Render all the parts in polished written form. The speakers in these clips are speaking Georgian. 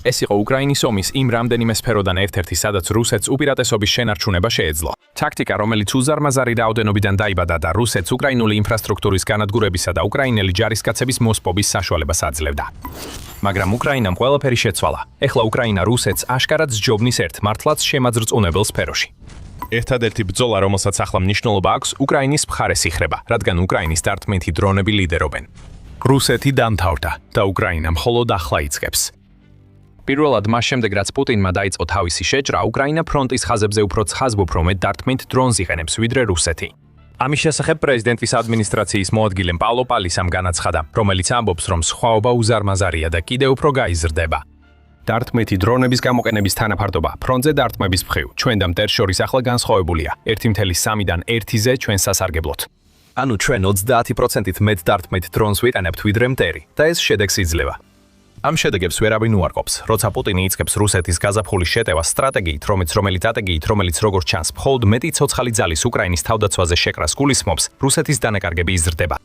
ეს იყო უკრაინის ომის იმ რამდენიმე სფეროდან ერთ-ერთი, სადაც რუსეთს უპირატესობის შენარჩუნება შეეძლო. ტაქტიკა, რომელიც უზარმაზარი რაოდენობიდან დაიბადა და რუსეთს უკრაინული ინფრასტრუქტურის განადგურებისა და უკრაინელი ჯარისკაცების მოსპობის საშუალებას აძლევდა. მაგრამ უკრაინამ ყველაფერი შეცვალა. ეხლა უკრაინა რუსეთს აშკარად სჯობნის ერთ მართლაც შემაძრწუნებელ სფეროში. ერთადერთი ბრძოლა, რომელსაც ახლა მნიშვნელობა აქვს, უკრაინის მხარეს იხრება, რადგან უკრაინის დარტყმითი დრონები ლიდერობენ. რუსეთი დამთავრდა და უკრაინა მხოლოდ ახლა იწყებს. პირველად მას შემდეგ, რაც პუტინმა დაიწყო თავისი შეჭრა, უკრაინა ფრონტის ხაზებზე უფრო ცხაზბობ რომ დარტყმით დრონს იყენებს ვიდრე რუსეთი. ამის შესახებ პრეზიდენტის ადმინისტრაციის მოადგილემ პავლო პალისამ განაცხადა, რომელიც ამბობს, რომ სხვაობა უზარმაზარია და კიდევ უფრო გაიზრდება. დარტყმითი დრონების გამოყენების თანაფარდობა ფრონტზე დარტყმების მხრივ ჩვენ და მტერს შორის ახლა განსხვავებულია 1.3-დან 1-ზე ჩვენ სასარგებლოდ. ანუ ჩვენ 30%-ით მეტ დარტყმით დრონს ვიყენებთ ვიდრე მტერი და ეს შედეგს იძლევა. ამ შედეგებს ვერავინ უარყოფს, როცა პუტინი იწყებს რუსეთის გაზაფხულის შეტევას სტრატეგიით, რომელიც როგორც ჩანს, მხოლოდ მეტი ცოცხალი ძალის უკრაინის თავდაცვაზე შეკრას გულისხმობს, რუსეთის დანაკარგები იზრდება.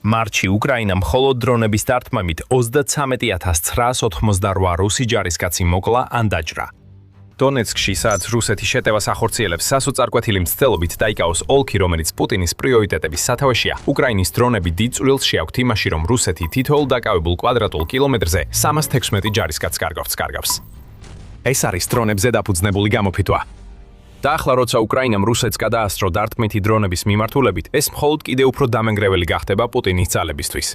მარტში უკრაინა მხოლოდ დრონების დარტყმებით 33988 რუსი ჯარისკაცი მოკლა ან დაჯრა. დონეცკში, სადაც რუსეთი შეტევას ახორციელებს სასოწარკვეთილი მცდელობით დაიკავოს ოლქი, რომელიც პუტინის პრიორიტეტების სათავეშია, უკრაინის დრონები დიდ წვლილს შეაქვთ იმაში, რომ რუსეთი თითოეულ დაკავებულ კვადრატულ კილომეტრზე 316 ჯარისკაცს კარგავს. ეს არის დრონებზე დაფუძნებული გამოფიტვა. და ახლა როცა უკრაინამ რუსეთს გადაასწრო დარტყმითი დრონების მიმართულებით, ეს მხოლოდ კიდევ უფრო დამენგრეველი გახდება პუტინის ძალებისთვის.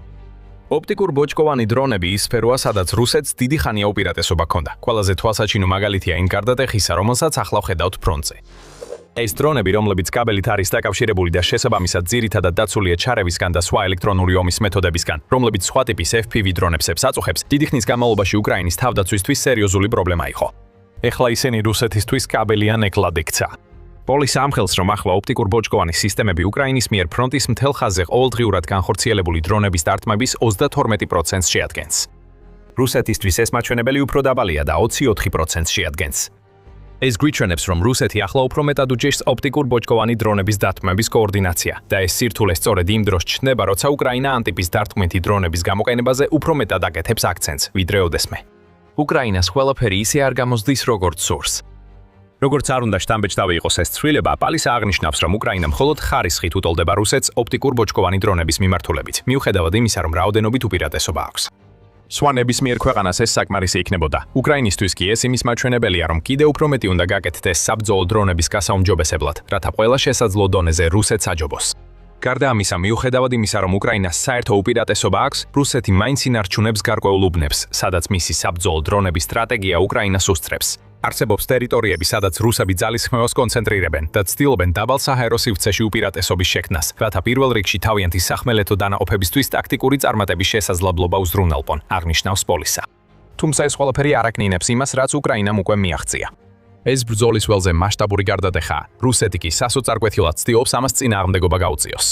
ოპტიკურ ბოჭკოვანი დრონები ის სფეროა, სადაც რუსეთს დიდი ხანია უპირატესობა ჰქონდა. ყველაზე თვალსაჩინო მაგალითია იმ გარდატეხისა, რომელსაც ახლა ვხედავთ ფრონტზე. ეს დრონები, რომლებიც კაბელით არის დაკავშირებული და შესაბამისად ძირითადად დაცულია ჩარევისგან და სხვა ელექტრონული ომის მეთოდებისგან, რომლებიც სხვა ტიპის FPV დრონებსებს აწუხებს, დიდი ხნის განმავლობაში უკრაინის თავდაცვისთვის სერიოზული პრობლემა იყო. ეხლა ისინი რუსეთისთვის კაბელიან ეკლად იქცა. პოლის ამხელს, რომ ახლა ოპტიკურ ბოჭკოვანი სისტემები უკრაინის მიერ ფრონტის მთელ ხაზზე ყოველდღიურად განხორციელებული დრონების დარტყმების 32%-ს შეადგენს. რუსეთისთვის ეს მაჩვენებელი უფრო დაბალია და 24%-ს შეადგენს. ეს გვიჩვენებს, რომ რუსეთი ახლა უფრო მეტად უჭირს ოპტიკურ ბოჭკოვანი დრონების დარტყმების კოორდინაცია და ეს სირთულე სწორედ იმ დროს ჩნდება, როცა უკრაინა ამ ტიპის დარტყმითი დრონების გამოყენებაზე უფრო მეტად აკეთებს აქცენტს, ვიდრე ოდესმე. უკრაინას ყველაფერი ისე არ გამოსდის, როგორც სურს. როგორც არ უნდა შთამბეჭდავი იყოს ეს ცვლილება, პალისა აღნიშნავს, რომ უკრაინა მხოლოდ ხარისხით უტოლდება რუსეთს ოპტიკურ ბოჭკოვანი დრონების მიმართულებით, მიუხედავად იმისა, რომ რაოდენობით უპირატესობა აქვს. სხვა ნებისმიერ ქვეყანას ეს საკმარისი იქნებოდა. უკრაინისთვის კი ეს იმის მაჩვენებელია, რომ კიდევ უფრო მეტი უნდა გაკეთდეს საბრძოლო დრონების გასაუმჯობესებლად, რათა ყველა შესაძლო დონეზე რუსეთს აჯობოს. გარდა ამისა, მიუხედავად იმისა, რომ უკრაინას საერთო უპირატესობა აქვს, რუსეთი მაინც ინარჩუნებს გარკვეულ უბნებს, სადაც მისი საბრძოლო დრონების სტრატეგია უკრაინას უსწრებს. არსებობს ტერიტორიები, სადაც რუსები ძალისხმევას კონცენტრირებენ და ცდილობენ დაბალ საჰაერო სივრცეში უპირატესობის შექმნას, რათა პირველ რიგში თავიანთი სახმელეთო დანაყოფებისთვის ტაქტიკური წარმატების შესაძლებლობა უზრუნველყონ, აღნიშნავს პოლისა. თუმცა ეს ყველაფერი არ აკნინებს იმას, რაც უკრაინამ უკვე მიაღწია. ეს ბრძოლის ველზე მასშტაბური გარდატეხაა. რუსეთი კი სასოწარკვეთილად ცდილობს ამას წინააღმდეგობა გაუწიოს.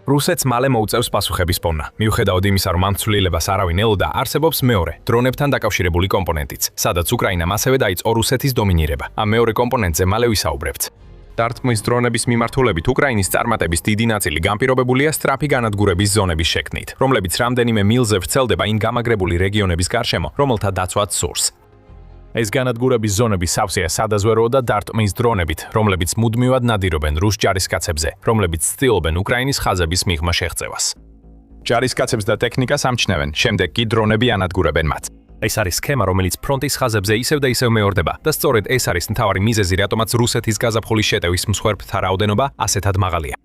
რუსეთს მალე მოუწევს პასუხების პოვნა. მიუხედავად იმისა, რომ ამ ცვლილებას არავინ ელოდა, არსებობს მეორე, დრონებთან დაკავშირებული კომპონენტიც, სადაც უკრაინამ ასევე დაიწყო რუსეთის დომინირება. ამ მეორე კომპონენტზე მალე ვისაუბრებთ. დარტყმის დრონების მიმართულებით უკრაინის წარმატების დიდი ნაწილი განპირობებულია სწრაფი განადგურების ზონების შექმნით, რომლებიც რამდენიმე მილზე ვრცელდება იმ გამაგრებული რეგიონების გარშემო, რომელთა დაცვაც სურს. ეს განადგურების ზონები სავსეა სადაზვეროო და დარტყმის დრონებით, რომლებიც მუდმივად ნადირობენ რუს ჯარისკაცებზე, რომლებიც ცდილობენ უკრაინის ხაზების მიღმა შეღწევას. ჯარისკაცებს და ტექნიკას ამჩნევენ, შემდეგ კი დრონები ანადგურებენ მათ. ეს არის სქემა, რომელიც ფრონტის ხაზებზე ისევ და ისევ მეორდება და სწორედ ეს არის მთავარი მიზეზი, რატომაც რუსეთის გაზაფხულის შეტევის მსხვერპლთა რაოდენობა ასეთად მაღალია.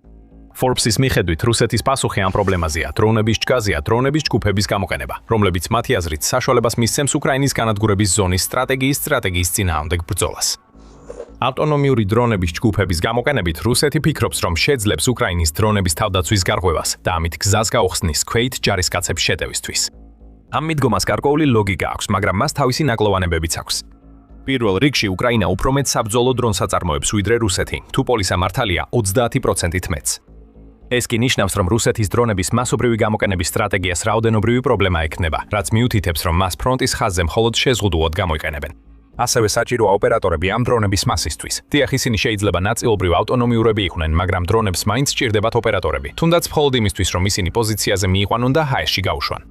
Forbes-ის მიხედვით, რუსეთის პასუხი ამ პრობლემაზეა დრონების ჯგაზია დრონების ჯგუფების გამოყენება, რომლებიც მათი აზრით საშუალებას მისცემს უკრაინის განადგურების ზონის სტრატეგიის წინააღმდეგ ბრძოლას. ავტონომიური დრონების ჯგუფების გამოყენებით რუსეთი ფიქრობს, რომ შეძლებს უკრაინის დრონების თავდაცვის გარღვევას და ამით გზას გაუხსნის ქვეით ჯარისკაცებს შეტევისთვის. ამ მიდგომას გარკვეული ლოგიკა აქვს, მაგრამ მას თავისი ნაკლოვანებებიც აქვს. პირველ რიგში უკრაინა უფრო მეტ საბრძოლო დრონს აწარმოებს ვიდრე რუსეთი, თუ პოლისა მართალია 30%-ით მეტს. ეს კი ნიშნავს, რომ რუსეთის დრონების მასობრივი გამოყენების სტრატეგიას რაოდენობრივი პრობლემა ექნება, რაც მიუთითებს, რომ მას ფრონტის ხაზზე მხოლოდ შეზღუდულად გამოიყენებენ. ასევე საჭიროა ოპერატორები ამ დრონების მასისთვის. დიახ, ისინი შეიძლება ნაწილობრივ ავტონომიურები იყვნენ, მაგრამ დრონებს მაინც სჭირდებათ ოპერატორები, თუნდაც მხოლოდ იმისთვის, რომ ისინი პოზიციაზე მიიყვანონ და ჰაერში გაუშვან.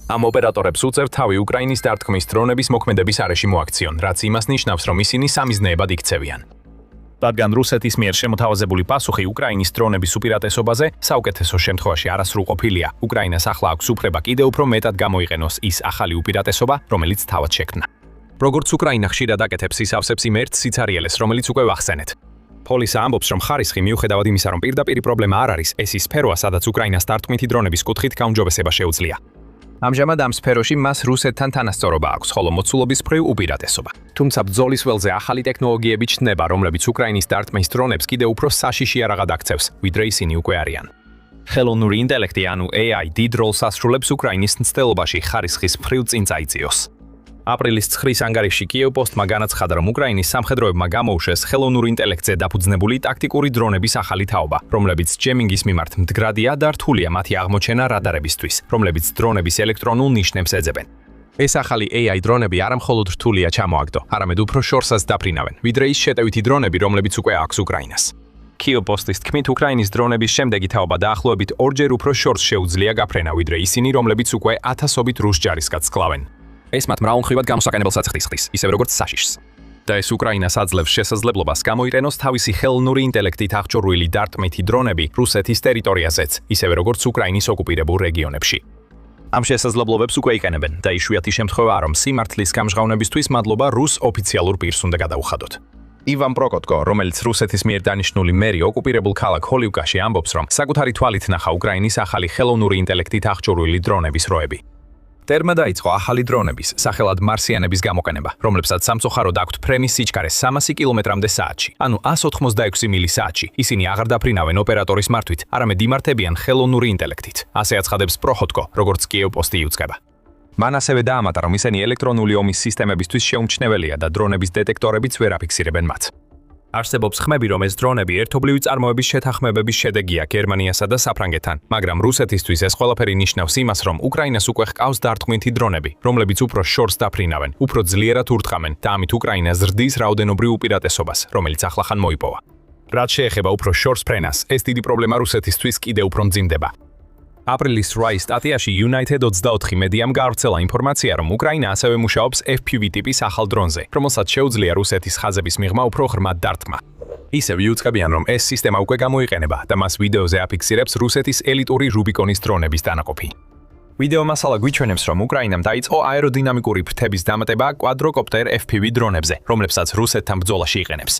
ამ ოპერატორებს უწევთ თავი უკრაინის დარტყმის დრონების მოქმედების არეში მოაქციონ, რაც იმას ნიშნავს, რომ ისინი სამიზნეებად იქცევიან. რადგან რუსეთის მიერ შემოთავაზებული პასუხი უკრაინის დრონების უპირატესობაზე საუკეთესო შემთხვევაში არასრულყოფილია, უკრაინას ახლა აქვს უფლება კიდევ უფრო მეტად გამოიყენოს ის ახალი უპირატესობა, რომელიც თავად შექმნა. როგორც უკრაინა ხშირად აკეთებს, ის ავსებს იმ ერთ სიცარიელეს, რომელიც უკვე ვახსენეთ. პოლისა ამბობს, რომ ხარისხი მიუხედავად იმისა, რომ პირდაპირ პრობლემა არ არის, ეს ის სფეროა, სადაც უკრაინას დარტყმითი დრონების კუთხით გაუმჯობესება შეუძლია. ამჟამად ამ სფეროში მას რუსეთთან თანასწორობა აქვს, ხოლო მოცულობის მხრივ უპირატესობა. თუმცა ბრძოლის ველზე ახალი ტექნოლოგიები ჩნდება, რომლებიც უკრაინის დარტყმის დრონებს კიდევ უფრო საშიში არაღად აქცევს, ვიდრე ისინი უკვე არიან. ხელოვნური ინტელექტი, ანუ AI, დიდ როლს ასრულებს უკრაინის მცდელობაში ხარისხის მხრივ წინ წაიწიოს. აპრილის 9-ის ანგარიშში კიევ-პოსტმა განაცხადა, რომ უკრაინის სამხედროებმა გამოუშვეს ხელოვნურ ინტელექტზე დაფუძნებული ტაქტიკური დრონების ახალი თაობა, რომლებიც ჯემინგის მიმართ მდგრადია და რთულია მათი აღმოჩენა რადარებისთვის, რომლებიც დრონების ელექტრონულ ნიშნებს ეძებენ. ეს ახალი AI დრონები არა მხოლოდ რთულია ჩამოაგდო, არამედ უფრო შორსაც დაფრინავენ, ვიდრე ის შეტევითი დრონები, რომლებიც უკვე აქვს უკრაინას. კიევ-პოსტის თქმით, უკრაინის დრონების შემდეგი თაობა დაახლოებით 2-ჯერ უფრო შორს შეუძლია გაფრენა, ვიდრე ისინი, რომლებიც უკვე ათასობით რუს ჯარისკაცს კლავენ. ეს მათ მრავალმხრივად გამოსაკენებელსაც ხდის, ისევე როგორც საშიშს. და ეს უკრაინას აძლევს შესაძლებლობას გამოიყენოს თავისი ხელოვნური ინტელექტით აღჭურვილი დარტყმითი დრონები რუსეთის ტერიტორიაზეც, ისევე როგორც უკრაინის ოკუპირებულ რეგიონებში. ამ შესაძლებლობებს უკვე იყენებენ და იშვიათი შემთხვევაა, რომ სიმართლის გამჟღავნებისთვის მადლობა რუს ოფიციალურ პირს უნდა გადაუხადოთ. ივან პროკოტკო, რომელიც რუსეთის მიერ დანიშნული მერი ოკუპირებულ ქალაქ ჰოლივკაში ამბობს, რომ საკუთარი თვალით ნახა უკრაინის ახალი ხელოვნური ინტელექტით აღჭურვილი დრონების როები. ტერმა დაიწყო ახალი დრონების, სახელად მარსიანების გამოყენება, რომლებსაც სამწუხაროდ აქვთ ფრენის სიჩქარე 300 კმ/სთ, ანუ 186 მილი/სთ. ისინი აღარ დაფრინავენ ოპერატორის მართვით, არამედ იმართებიან ხელოვნური ინტელექტით. ასე აცხადებს პროხოტკო, როგორც კიევ-პოსტი იუწყება. მან ასევე დაამატა, რომ ისინი ელექტრონული ომის სისტემებისთვის შეუმჩნეველია და დრონების დეტექტორებიც ვერ აფიქსირებენ მათ. არსებობს ხმები, რომ ეს დრონები ერთობლივი წარმოების შეთანხმებების შედეგია გერმანიასა და საფრანგეთთან, მაგრამ რუსეთისთვის ეს ყველაფერი ნიშნავს იმას, რომ უკრაინას უკვე ჰყავს დარტყმითი დრონები, რომლებიც უფრო შორს დაფრინავენ, უფრო ძლიერად ურტყამენ და ამით უკრაინა ზრდის რაოდენობრივ უპირატესობას, რომელიც ახლახან მოიპოვა. რაც შეეხება უფრო შორს ფრენას, ეს დიდი პრობლემა რუსეთისთვის კიდევ უფრო მძიმდება. აპრილის 8-ის სტატიაში United 24 მედიამ გაავრცელა ინფორმაცია, რომ უკრაინა ასევე მუშაობს FPV ტიპის ახალ დრონზე, რომელსაც შეუძლია რუსეთის ხაზების მიღმა უფრო ღრმად დარტყმა. ისევ იუწყებიან, რომ ეს სისტემა უკვე გამოიყენება და მას ვიდეოზე აფიქსირებს რუსეთის ელიტური რუბიკონის დრონების დანაყოფი. ვიდეო მასალა გვიჩვენებს, რომ უკრაინამ დაიწყო აეროდინამიკური ფრთების დამატება კვადროკოპტერ FPV დრონებზე, რომლებსაც რუსეთთან ბრძოლაში იყენებს.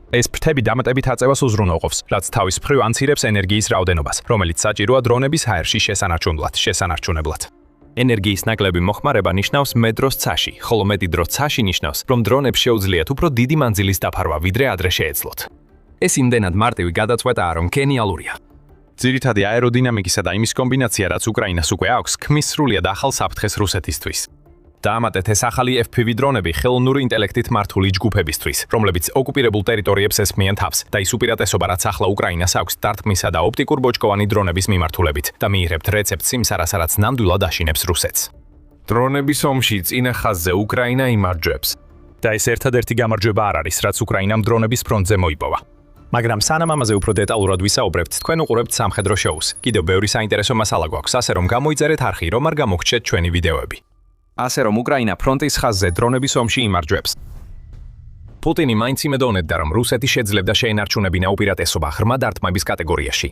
ეს ფრთები დამატებით აწევას უზრუნველყოფს, რაც თავის მხრივ ანცირებს ენერგიის რაოდენობას, რომელიც საჭიროა დრონების ჰაერში შესანარჩუნებლად. ენერგიის ნაკლები მოხმარება ნიშნავს მეტროს ცაში, ხოლო მეტი დრო ცაში ნიშნავს, რომ დრონებს შეუძლიათ უფრო დიდი მანძილის დაფარვა, ვიდრე ადრე შეეძლოთ. ეს იმდენად მარტივი გადაწყვეტაა, რომ გენიალურია. ძირითადი აეროდინამიკისა და იმის კომბინაცია, რაც უკრაინას უკვე აქვს, ქმნის სრულიად ახალ საფრთხეს რუსეთისთვის. დაამატეთ ეს ახალი FPV დრონები ხელოვნური ინტელექტით მართული ჯგუფებისთვის, რომლებიც ოკუპირებულ ტერიტორიებს ესხმიან თავს და ის უპირატესობა, რაც ახლა უკრაინას აქვს დარტყმისა და ოპტიკურ ბოჭკოვანი დრონების მიმართულებით და მიიღებთ რეცეპტს იმ სარასარაც ნამდვილად აშინებს რუსეთს. დრონების ომში წინა ხაზზე უკრაინა იმარჯვებს. და ეს ერთადერთი გამარჯვება არ არის, რაც უკრაინამ დრონების ფრონტზე მოიპოვა. მაგრამ სანამ ამაზე უფრო დეტალურად ვისაუბრებთ, თქვენ უყურებთ სამხედრო შოუს. კიდევ ბევრი საინტერესო მასალა გვაქვს, ასე რომ გამოიწერეთ არხი, რომ არ გამოგჩნდეთ ჩვენი ვიდეოები. ასე რომ უკრაინა ფრონტის ხაზზე დრონების ომში იმარჯვებს. პუტინი მაინც იმედოვნებდა, რომ რუსეთი შეძლებდა შეენარჩუნებინა უპირატესობა ღრმა დარტყმების კატეგორიაში.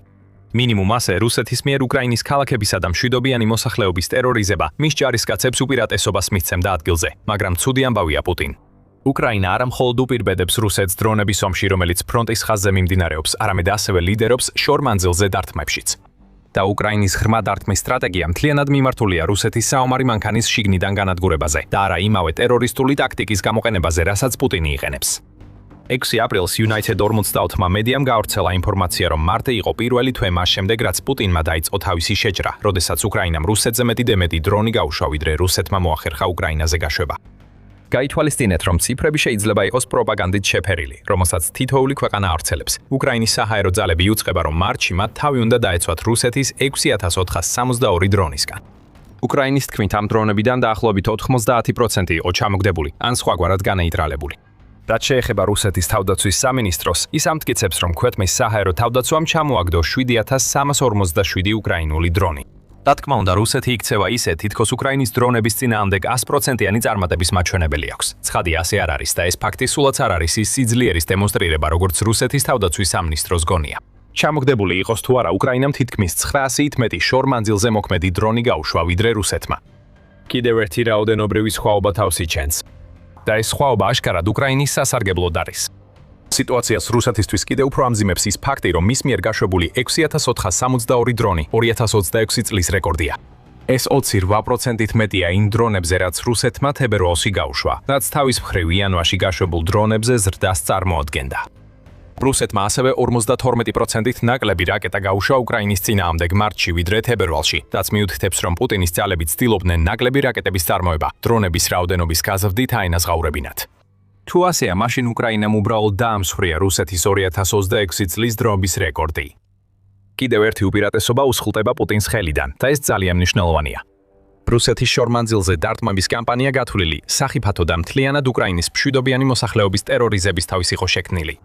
მინიმუმ ასე რუსეთის მიერ უკრაინის ქალაქებისა და მშვიდობიანი მოსახლეობის ტერორიზება მის ჯარისკაცებს უპირატესობას მისცემდა ადგილზე, მაგრამ ცუდი ამბავია პუტინ. უკრაინა არა მხოლოდ უპირბედებს რუსეთს დრონების ომში, რომელიც ფრონტის ხაზზე მიმდინარეობს, არამედ ასევე ლიდერობს შორ მანძილზე დარტყმებშიც. და უკრაინის ღრმა დარტყმის სტრატეგია მთლიანად მიმართულია რუსეთის საომარი მანქანის შიგნიდან განადგურებაზე და არა იმავე ტერორისტული ტაქტიკის გამოყენებაზე, რასაც პუტინი იყენებს. 6 აპრილს United 48 მედიამ გაავრცელა ინფორმაცია, რომ მარტი იყო პირველი თვე მას შემდეგ, რაც პუტინმა დაიწყო თავისი შეჭრა, როდესაც უკრაინამ რუსეთზე მეტი დრონი გაუშვა, ვიდრე რუსეთმა მოახერხა უკრაინაზე გაშვება. გაითვალისწინეთ, რომ ციფრები შეიძლება იყოს პროპაგანდით შეფერილი, რომელსაც თითოეული ქვეყანა ავრცელებს. უკრაინის საჰაერო ძალები იუწყება, რომ მარტში მათ თავი უნდა დაეცვათ რუსეთის 6462 დრონისგან. უკრაინის თქმით, ამ დრონებიდან დაახლოებით 90% იყო ჩამოგდებული, ან სხვაგვარად განეიტრალებული. რაც შეეხება რუსეთის თავდაცვის სამინისტროს, ის ამტკიცებს, რომ ქვეყნის საჰაერო თავდაცვამ ჩამოაგდო 7357 უკრაინული დრონი. რა თქმა უნდა, რუსეთი იქცევა ისე, თითქოს უკრაინის დრონების წინააღმდეგ 100%-იანი წარმატების მაჩვენებელი აქვს. ცხადია, ასე არ არის და ეს ფაქტი სულაც არ არის ის სიძლიერის დემონსტრირება, როგორც რუსეთის თავდაცვის სამინისტროს გონია. ჩამოგდებული იყოს თუ არა, უკრაინამ თითქმის 900-ით მეტი შორ-მანძილზე მოქმედი დრონი გაუშვა, ვიდრე რუსეთმა. კიდევ ერთი რაოდენობრივი სხვაობა თავს იჩენს. და ეს სხვაობა აშკარად უკრაინის სასარგებლოდ არის. სიტუაციას რუსეთისთვის კიდევ უფრო ამძიმებს ის ფაქტი, რომ მის მიერ გაშვებული 6462 დრონი 2026 წლის რეკორდია. ეს 28%-ით მეტია იმ დრონებზე, რაც რუსეთმა თებერვალში გაუშვა, რაც თავის მხრივ იანვარში გაშვებულ დრონებზე ზრდას წარმოადგენდა. რუსეთმა ასევე 52%-ით ნაკლები რაკეტა გაუშვა უკრაინის წინააღმდეგ მარტში, ვიდრე თებერვალში, რაც მიუთითებს, რომ პუტინის ძალები ცდილობდნენ ნაკლები რაკეტების წარმოება დრონების რაოდენობის გაზრდით აენაზღაურებინათ. თუ ასეა, მაშინ უკრაინამ უბრალოდ დაამსხვრია რუსეთის 2026 წლის დროების რეკორდი. კიდევ ერთი უპირატესობა უსხლტება პუტინს ხელიდან და ეს ძალიან მნიშვნელოვანია. რუსეთის შორ-მანძილზე დარტყმების კამპანია გათვლილი, სახიფათო და მთლიანად უკრაინის მშვიდობიანი მოსახლეობის ტერორიზების თავის იყო შექმნილი.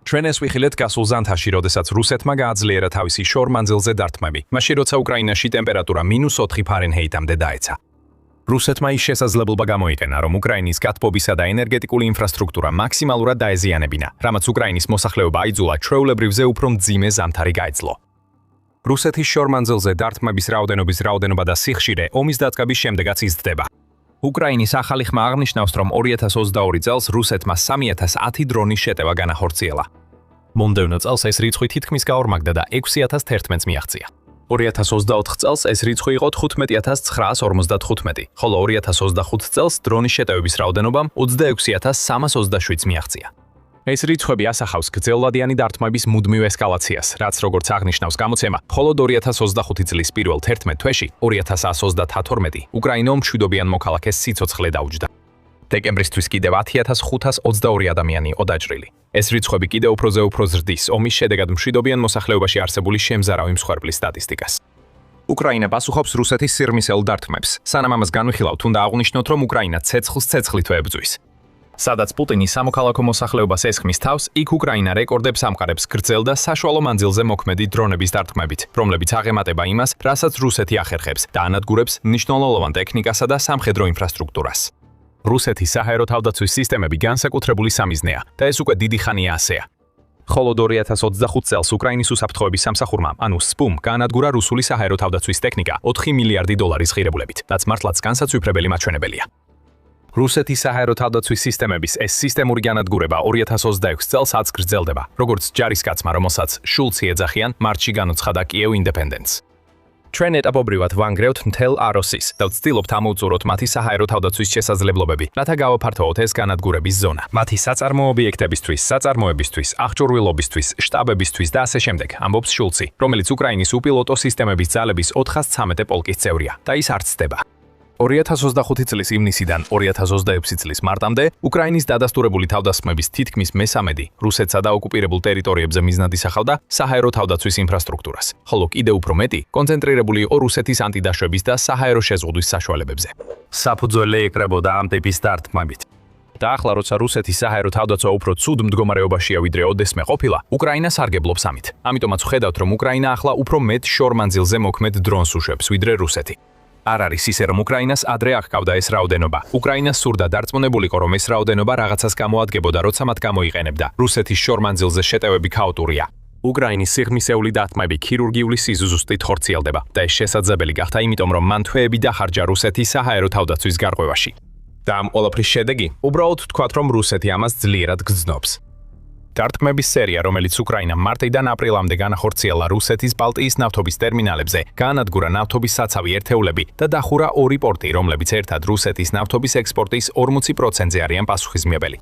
ჩვენ ეს ვიხილეთ გასულ ზამთარში, როდესაც რუსეთმა გააძლიერა თავისი შორ-მანძილზე დარტყმები, მაშინ როცა უკრაინაში ტემპერატურა -4 ფარენჰეიტამდე დაეცა. რუსეთმა ის შესაძლებლობა გამოიყენა, რომ უკრაინის გათბობისა და ენერგეტიკული ინფრასტრუქტურა მაქსიმალურად დაეზიანებინა, რამაც უკრაინის მოსახლეობა აიძულა ჩვეულებრივზე უფრო მძიმე ზამთარი გაეძლო. რუსეთის შორ-მანძილზე დარტყმების რაოდენობის რაოდენობა და სიხშირე ომის დაწყების შემდეგაც იზრდება. უკრაინის ახალი ხმა აღნიშნავს, რომ 2022 წელს რუსეთმა 3010 დრონის შეტევა განახორციელა. მომდევნო წელს ეს რიცხვი თითქმის გაორმაგდა და 6011-ს მიაღწია. 2024 წელს ეს რიცხვი იყო 15955, ხოლო 2025 წელს დრონის შეტევების რაოდენობამ 26327 მიაღწია. ეს რიცხვები ასახავს გრძელვადიანი დარტყმების მუდმივ ესკალაციას, რაც როგორც აღნიშნავს გამოცემა, მხოლოდ 2025 წლის პირველ 11 თვეში 2132 უკრაინამ მშვიდობიან მოქალაქეს სიცოცხლე დაუჯდა. დეკემბრისთვის კიდევ 10522 ადამიანი იყო დაჭრილი. ეს რიცხვები კიდევ უფრო ზრდის ომის შედეგად მშვიდობიან მოსახლეობაში არსებული შემზარავი მსხვერპლის სტატისტიკას. უკრაინა პასუხობს რუსეთის სირმისეულ დარტყმებს. სანამ ამას განვიხილავთ, უნდა აღვნიშნოთ, რომ უკრაინა ცეცხლს ცეცხლით ეებძვის. სადაც პუტინი სამოქალაქო მოსახლეობას ესხმის თავს, იქ უკრაინა რეკორდებს ამყარებს გრძელ და საშუალო მანძილზე მოქმედი დრონების დარტყმებით, რომლებიც აღემატება იმას, რასაც რუსეთი ახერხებს და ანადგურებს მნიშვნელოვან ტექნიკასა და სამხედრო ინფრასტრუქტურას. რუსეთის საჰაერო თავდაცვის სისტემები განსაკუთრებული სამიზნეა და ეს უკვე დიდი ხანია ასეა. ხოლო 2025 წელს უკრაინის უსაფრთხოების სამსახურმა, ანუ SPUM, გაანადგურა რუსული საჰაერო თავდაცვის ტექნიკა 4 მილიარდი დოლარის ღირებულებით, რაც მართლაც განსაცვიფრებელი მაჩვენებელია. რუსეთის საჰაერო თავდაცვის სისტემების ეს სისტემური განადგურება 2026 წელს აც გრძელდება, როგორც ჯარისკაცმა, რომელსაც შულცი ეძახიან, მარტში განუცხადა კიევ ინდეპენდენს. ჩვენ ეტაპობრივად ვანგრევთ მთელ აროსის და ვცდილობთ ამოვწუროთ მათი საჰაერო თავდაცვის შესაძლებლობები, რათა გავაფართოვოთ ეს განადგურების ზონა. მათი საწარმო ობიექტებისთვის, საწარმოებისთვის, აღჭურვილობისთვის, შტაბებისთვის და ასე შემდეგ, ამბობს შულცი, რომელიც უკრაინის უპილოტო სისტემების ძალების 413 პოლკის წევრია და ის არ ცდება. 2025 წლის ივნისიდან 2026 წლის მარტამდე უკრაინის დადასტურებული თავდასხმების თითქმის მესამედი რუსეთსა და ოკუპირებულ ტერიტორიებზე მიზნად ისახავდა საჰაერო თავდაცვის ინფრასტრუქტურას, ხოლო კიდევ უფრო მეტი კონცენტრირებული იყო რუსეთის ანტიდაშვების და საჰაერო შეზღუდვის საშუალებებზე. საფუძველი ეკრებოდა ამ ტიპის დარტყმებით. და ახლა, როცა რუსეთის საჰაერო თავდაცვა უფრო ცუდ მდგომარეობაშია, ვიდრე ოდესმე ყოფილა, უკრაინა სარგებლობს ამით. ამიტომაც ვხედავთ, რომ უკრაინა ახლა უფრო მეტ შორ-მანძილზე მოქმედ დრონს უშვებს, ვიდრე რუსეთი. არ არის ისე, რომ უკრაინას ადრე აღკავდა ეს რაოდენობა. უკრაინას სურდა დარწმუნებულიყო, რომ ეს რაოდენობა რაღაცას გამოადგებოდა, როცა მათ გამოიყენებდა. რუსეთის შორ-მანძილზე შეტევები ქაოტურია. უკრაინის სიღრმისეული დარტყმები ქირურგიული სიზუსტით ხორციელდება და ეს შესაძლებელი გახდა, იმიტომ რომ მან თვეები დახარჯა რუსეთის საჰაერო თავდაცვის გარღვევაში. და ამ ყველაფრის შედეგი, უბრალოდ ვთქვათ, რომ რუსეთი ამას ძლიერად გრძნობს. დარტყმების სერია, რომელიც უკრაინამ მარტიდან აპრილამდე განახორციელა რუსეთის ბალტიის ნავთობის ტერმინალებზე, გაანადგურა ნავთობის საცავი ერთეულები და დახურა 2 პორტი, რომლებიც ერთად რუსეთის ნავთობის ექსპორტის 40%-ზე არიან პასუხისმგებელი.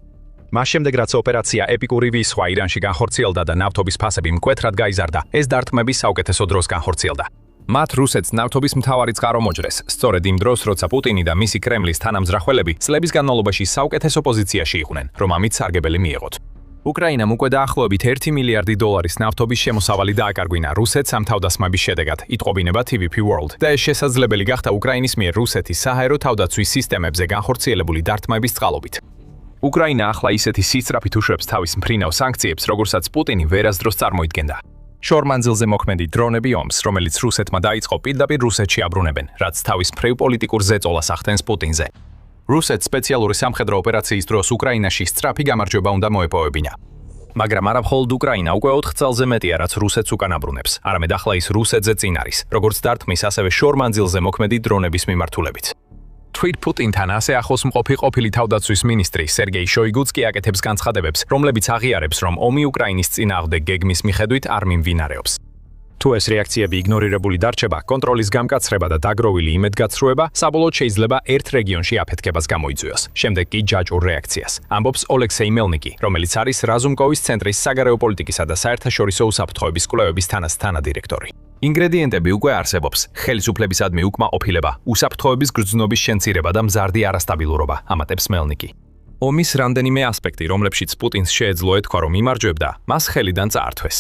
მას შემდეგ, რაც ოპერაცია ეპიკური ვისხვა ირანში განხორციელდა და ნავთობის ფასები მკვეთრად გაიზარდა, ეს დარტყმები საუკეთესო დროს განხორციელდა. მათ რუსეთს ნავთობის მთავარი წყარო მოჯრეს, სწორედ იმ დროს, როცა პუტინი და მისი კრემლის თანამძრახველები წლების განმავლობაში საუკეთესო პოზიციაში იყვნენ, რომ ამით სარგებელი მიეღოთ. უკრაინამ უკვე დაახლოებით 1 მილიარდი დოლარის ნავთობის შემოსავალი დააკარგვინა რუსეთს ამ თავდასხმების შედეგად, იტყობინება TVP World. და ეს შესაძლებელი გახდა უკრაინის მიერ რუსეთის საჰაერო თავდაცვის სისტემებზე განხორციელებული დარტყმების წყალობით. უკრაინა ახლა ისეთი სისწრაფით უშვებს თავის მფრინავ სანქციებს, როგორცაც პუტინი ვერასდროს წარმოიდგენდა. შორმანძილზე მოქმედი დრონები ომს, რომელიც რუსეთმა დაიწყო, პირდაპირ რუსეთში აბრუნებენ, რაც თავის მხრივ პოლიტიკურ ზეწოლას ახდენს პუტინზე. რუსეთს სპეციალური სამხედრო ოპერაციის დროს უკრაინაში სწრაფი გამარჯვება უნდა მოეპოვებინა. მაგრამ არა მხოლოდ უკრაინა უკვე 4 წელზე მეტია, რაც რუსეთს უკან აბრუნებს, არამედ ახლა ის რუსეთზე წინ არის, როგორც დარტყმის, ასევე შორმანძილზე მოქმედი დრონების მიმართულებით. თვით პუტინთან ასე ახლოს მყოფი ყოფილი თავდაცვის მინისტრი სერგეი შოიგუც კი აკეთებს განცხადებებს, რომლებიც აღიარებს, რომ ომი უკრაინის წინააღმდეგ გეგმის მიხედვით არ მიმდინარეობს. თუ ეს რეაქციები იგნორირებული დარჩება, კონტროლის გამკაცრება და დაგროვილი იმედგაცრუება საბოლოოდ შეიძლება ერთ რეგიონში აფეთქებას გამოიწვიოს. შემდეგ კი ჯაჭვურ რეაქციას. ამბობს ოლექსეი მელნიკი, რომელიც არის რაზუმკოვის ცენტრის საგარეო პოლიტიკისა და საერთაშორისო უსაფრთხოების კვლევების თანადირექტორი. ინგრედიენტები უკვე არსებობს: ხელისუფლებისადმი უკმაყოფილება, უსაფრთხოების გრძნობის შემცირება და მზარდი არასტაბილურობა, ამატებს მელნიკი. ომის რამდენიმე ასპექტი, რომლებშიც პუტინს შეეძლო ეთქვა, რომ იმარჯვებდა, მას ხელიდან წაართვეს.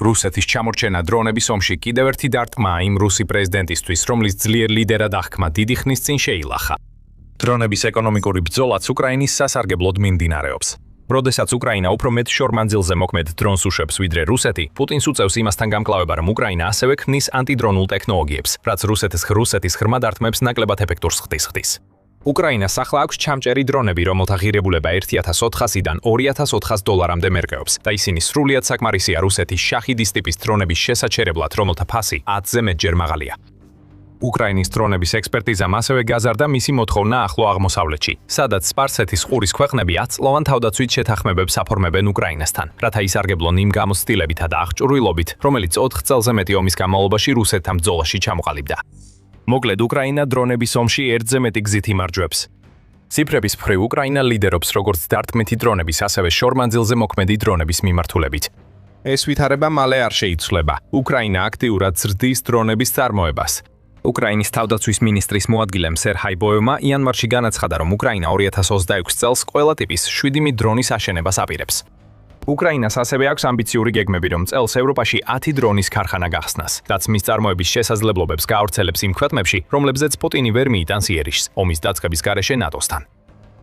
რუსეთის ჩამორჩენა დრონების ომში კიდევ ერთი დარტყმაა იმ რუსი პრეზიდენტისთვის, რომლის ძლიერ ლიდერად აღქმა დიდი ხნის წინ შეილახა. დრონების ეკონომიკური ბრძოლაც უკრაინის სასარგებლოდ მიმდინარეობს. როდესაც უკრაინა უფრო მეტ შორმანძილზე მოქმედ დრონს უშვებს ვიდრე რუსეთი, პუტინს უწევს იმასთან გამკლავება, რომ უკრაინა ასევე ქმნის ანტიდრონულ ტექნოლოგიებს, რაც რუსეთის ღრმა დარტყმებს ნაკლებად ეფექტურს ხდის. უკრაინას ახლა აქვს ჩამჭერი დრონები, რომელთა ღირებულება $1400-დან $2400-მდე მერყეობს და ისინი სრულიად საკმარისია რუსეთის შაჰიდის ტიპის დრონების შესაჩერებლად, რომელთა ფასი 10-ზე მეტჯერ მაღალია. უკრაინის დრონების ექსპერტიზამ ასევე გაზარდა მისი მოთხოვნა ახლო აღმოსავლეთში, სადაც სპარსეთის ყურის ქვეყნები 10 წლოვან თავდაცვით შეთანხმებებს აფორმებენ უკრაინასთან, რათა ისარგებლონ იმ გამოცდილებითა და აღჭურვილობით, რომელიც 4 წელზე მეტი ომის განმავლობაში რუსეთთან ბრძოლაში ჩამოყალიბდა. მოკლედ, უკრაინა დრონების ომში ერთზე მეტი გზით იმარჯვებს. ციფრების მხრივ უკრაინა ლიდერობს როგორც დარტყმითი დრონების, ასევე შორმანძილზე მოქმედი დრონების მიმართულებით. ეს ვითარება მალე არ შეიცვლება. უკრაინა აქტიურად ზრდის დრონების წარმოებას. უკრაინის თავდაცვის მინისტრის მოადგილემ სერჰაი ბოევმა იანვარში განაცხადა, რომ უკრაინა 2026 წელს ყველა ტიპის 7 დრონის აშენებას აპირებს. უკრაინას ასევე აქვს ამბიციური გეგმები, რომ წელს ევროპაში 10 დრონის ქარხანა გახსნას, რაც მის წარმოების შესაძლებლობებს გაავრცელებს იმ ქვეყნებში, რომლებზეც პუტინი ვერ მიიტანს იერიშს, ომის დაწყების გარეშე ნატოსთან.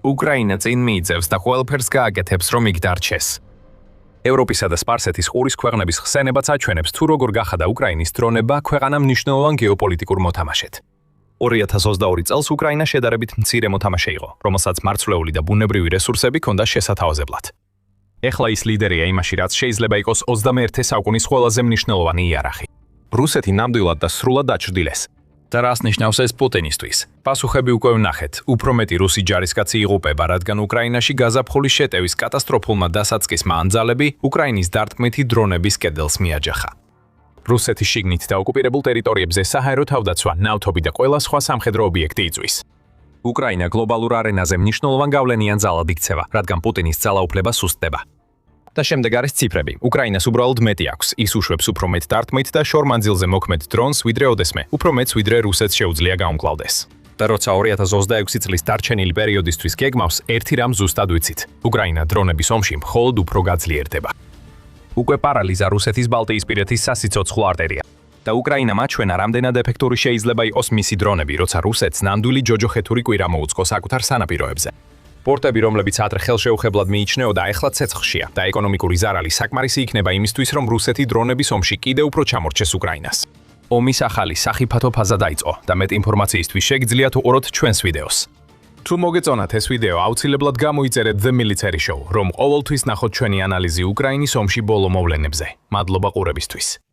უკრაინა წინ მიიწევს და ყველაფერს გააკეთებს, რომ იქ დარჩეს. ევროპისა და სპარსეთის ყურის ქვეყნების ხსენებაც აჩვენებს, თუ როგორ გახადა უკრაინის დრონება ქვეყანამ მნიშვნელოვან გეოპოლიტიკურ მოთამაშედ. 2022 წელს უკრაინა შედარებით მცირე მოთამაშე იყო, რომელსაც მარცვლეული და ბუნებრივი რესურსები ჰქონდა შესათავაზებლად. ეხლა ის ლიდერია იმაში, რაც შეიძლება იყოს 21 საუკუნის ყველაზე მნიშვნელოვანი იარაღი. რუსეთი ნამდვილად და სრულად დაჩრდილეს. და რას ნიშნავს ეს პუტინისთვის? პასუხები უკვე ვნახეთ. უფრო მეტი რუსი ჯარისკაცი იღუპება, რადგან უკრაინაში გაზაფხულის შეტევის კატასტროფულმა დასაწყისმა ანძალები უკრაინის დარტყმითი დრონების კედელს მიაჯახა. რუსეთის შიგნით და ოკუპირებულ ტერიტორიებზე საჰაერო თავდაცვა, ნავთობი და ყველა სხვა სამხედრო ობიექტი იწვის. უკრაინა გლობალურ არენაზე მნიშვნელოვან გავლენიან ძალად იქცევა, რადგან პუტინის ძალაუფლება სუსტდება. და შემდეგ არის ციფრები. უკრაინას უბრალოდ მეტი აქვს. ის უშვებს უფრო მეტ დარტყმით და შორმანძილზე მოქმედ დრონს ვიდრე ოდესმე, უფრო მეტს ვიდრე რუსეთს შეუძლია გაუმკლავდეს. და როცა 2026 წლის დარჩენილი პერიოდისთვის გეგმავს, ერთი რამ ზუსტად ვიცით. უკრაინა დრონების ომში მხოლოდ უფრო გაძლიერდება. უკვე პარალიზა რუსეთის ბალტიისპირეთის სასიცოცხლო არტერია. და უკრაინამ აჩვენა, რამდენად ეფექტური შეიძლება იყოს მისი დრონები, როცა რუსეთს ნამდვილი ჯოჯოხეთური კვირა მოუწყო საკუთარ სანაპიროებზე. პორტები, რომლებიც ადრე ხელშეუხებლად მიიჩნეოდა, ახლა ცეცხლშია და ეკონომიკური ზარალი საკმარისი იქნება იმისთვის, რომ რუსეთი დრონების ომში კიდევ უფრო ჩამორჩეს უკრაინას. ომის ახალი სახიფათო ფაზა დაიწყო და მეტ ინფორმაციისთვის შეგიძლიათ უყუროთ ჩვენს ვიდეოს. თუ მოგეწონათ ეს ვიდეო, აუცილებლად გამოიწერეთ The Military Show, რომ ყოველთვის ნახოთ ჩვენი ანალიზი უკრაინის ომში ბოლო მოვლენებზე. მადლობა ყურებისთვის.